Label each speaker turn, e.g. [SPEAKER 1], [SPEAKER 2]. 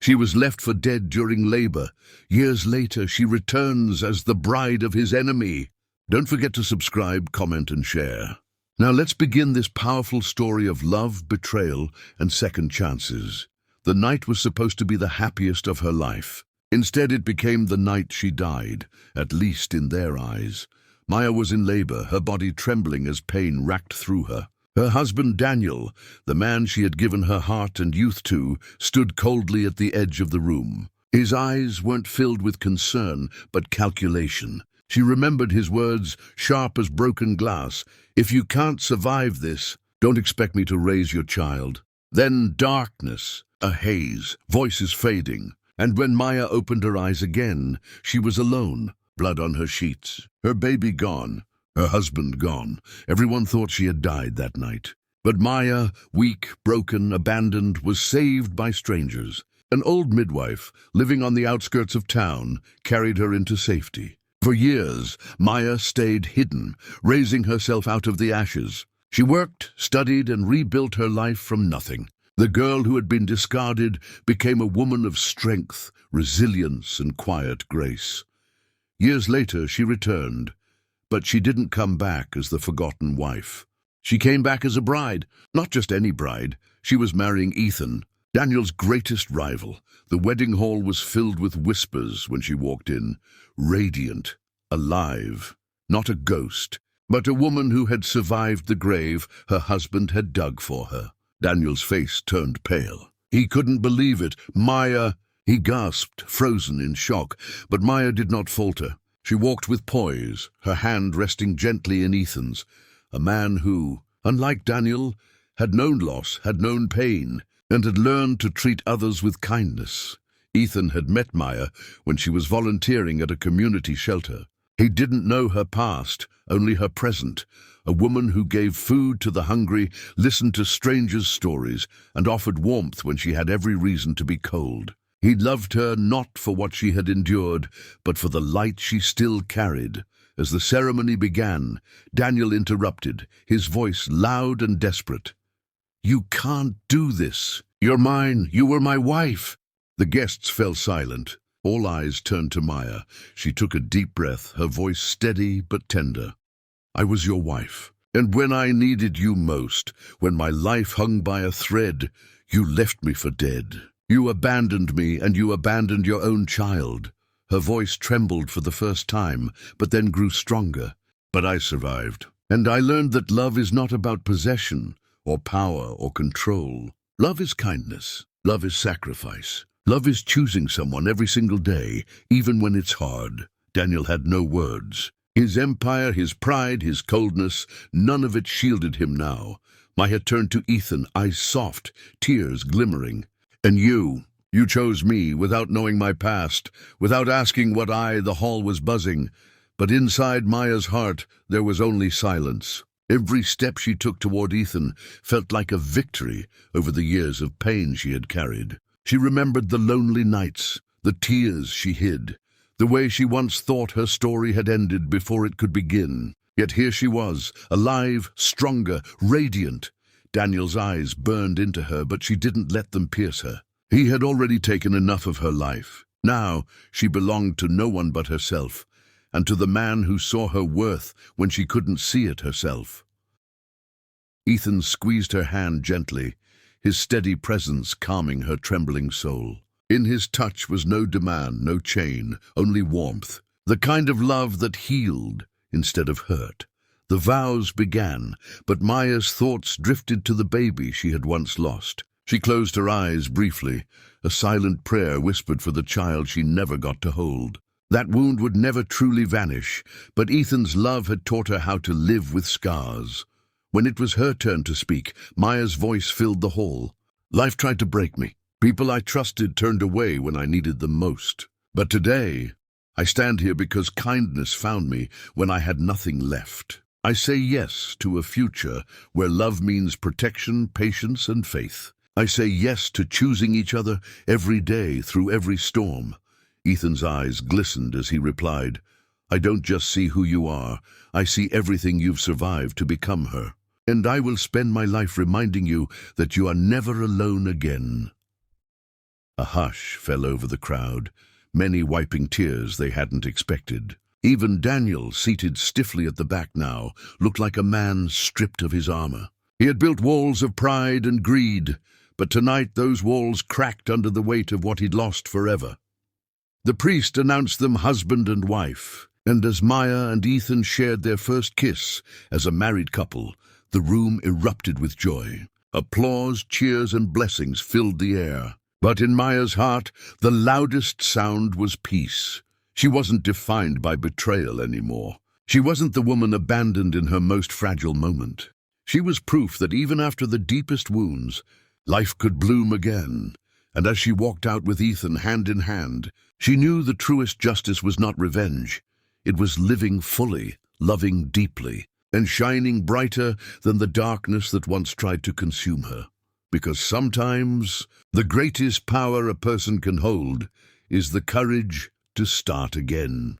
[SPEAKER 1] She was left for dead during labor. Years later, she returns as the bride of his enemy. Don't forget to subscribe, comment, and share. Now let's begin this powerful story of love, betrayal, and second chances. The night was supposed to be the happiest of her life. Instead, it became the night she died, at least in their eyes. Maya was in labor, her body trembling as pain racked through her. Her husband Daniel, the man she had given her heart and youth to, stood coldly at the edge of the room. His eyes weren't filled with concern, but calculation. She remembered his words, sharp as broken glass. "If you can't survive this, don't expect me to raise your child." Then darkness, a haze, voices fading. And when Maya opened her eyes again, she was alone, blood on her sheets. Her baby gone, her husband gone. Everyone thought she had died that night. But Maya, weak, broken, abandoned, was saved by strangers. An old midwife, living on the outskirts of town, carried her into safety. For years, Maya stayed hidden, raising herself out of the ashes. She worked, studied, and rebuilt her life from nothing. The girl who had been discarded became a woman of strength, resilience, and quiet grace. Years later, she returned, but she didn't come back as the forgotten wife. She came back as a bride, not just any bride. She was marrying Ethan, Daniel's greatest rival. The wedding hall was filled with whispers when she walked in, radiant, alive, not a ghost, but a woman who had survived the grave her husband had dug for her. Daniel's face turned pale. He couldn't believe it. "Maya!" He gasped, frozen in shock, but Maya did not falter. She walked with poise, her hand resting gently in Ethan's, a man who, unlike Daniel, had known loss, had known pain, and had learned to treat others with kindness. Ethan had met Maya when she was volunteering at a community shelter. He didn't know her past, only her present, a woman who gave food to the hungry, listened to strangers' stories, and offered warmth when she had every reason to be cold. He loved her not for what she had endured, but for the light she still carried. As the ceremony began, Daniel interrupted, his voice loud and desperate. "You can't do this. You're mine. You were my wife." The guests fell silent. All eyes turned to Maya. She took a deep breath, her voice steady but tender. "I was your wife, and when I needed you most, when my life hung by a thread, you left me for dead. You abandoned me, and you abandoned your own child." Her voice trembled for the first time, but then grew stronger. "But I survived, and I learned that love is not about possession, or power, or control. Love is kindness. Love is sacrifice. Love is choosing someone every single day, even when it's hard." Daniel had no words. His empire, his pride, his coldness, none of it shielded him now. Maya turned to Ethan, eyes soft, tears glimmering. "And you chose me without knowing my past, without asking what the hall was buzzing." But inside Maya's heart, there was only silence. Every step she took toward Ethan felt like a victory over the years of pain she had carried. She remembered the lonely nights, the tears she hid, the way she once thought her story had ended before it could begin. Yet here she was, alive, stronger, radiant. Daniel's eyes burned into her, but she didn't let them pierce her. He had already taken enough of her life. Now she belonged to no one but herself, and to the man who saw her worth when she couldn't see it herself. Ethan squeezed her hand gently, his steady presence calming her trembling soul. In his touch was no demand, no chain, only warmth, the kind of love that healed instead of hurt. The vows began, but Maya's thoughts drifted to the baby she had once lost. She closed her eyes briefly, a silent prayer whispered for the child she never got to hold. That wound would never truly vanish, but Ethan's love had taught her how to live with scars. When it was her turn to speak, Maya's voice filled the hall. "Life tried to break me. People I trusted turned away when I needed them most. But today, I stand here because kindness found me when I had nothing left. I say yes to a future where love means protection, patience, and faith. I say yes to choosing each other every day through every storm." Ethan's eyes glistened as he replied, "I don't just see who you are, I see everything you've survived to become her. And I will spend my life reminding you that you are never alone again." A hush fell over the crowd, many wiping tears they hadn't expected. Even Daniel, seated stiffly at the back now, looked like a man stripped of his armor. He had built walls of pride and greed, but tonight those walls cracked under the weight of what he'd lost forever. The priest announced them husband and wife, and as Maya and Ethan shared their first kiss as a married couple, the room erupted with joy. Applause, cheers, and blessings filled the air. But in Maya's heart, the loudest sound was peace. She wasn't defined by betrayal anymore. She wasn't the woman abandoned in her most fragile moment. She was proof that even after the deepest wounds, life could bloom again. And as she walked out with Ethan hand in hand, she knew the truest justice was not revenge. It was living fully, loving deeply, and shining brighter than the darkness that once tried to consume her. Because sometimes the greatest power a person can hold is the courage to start again.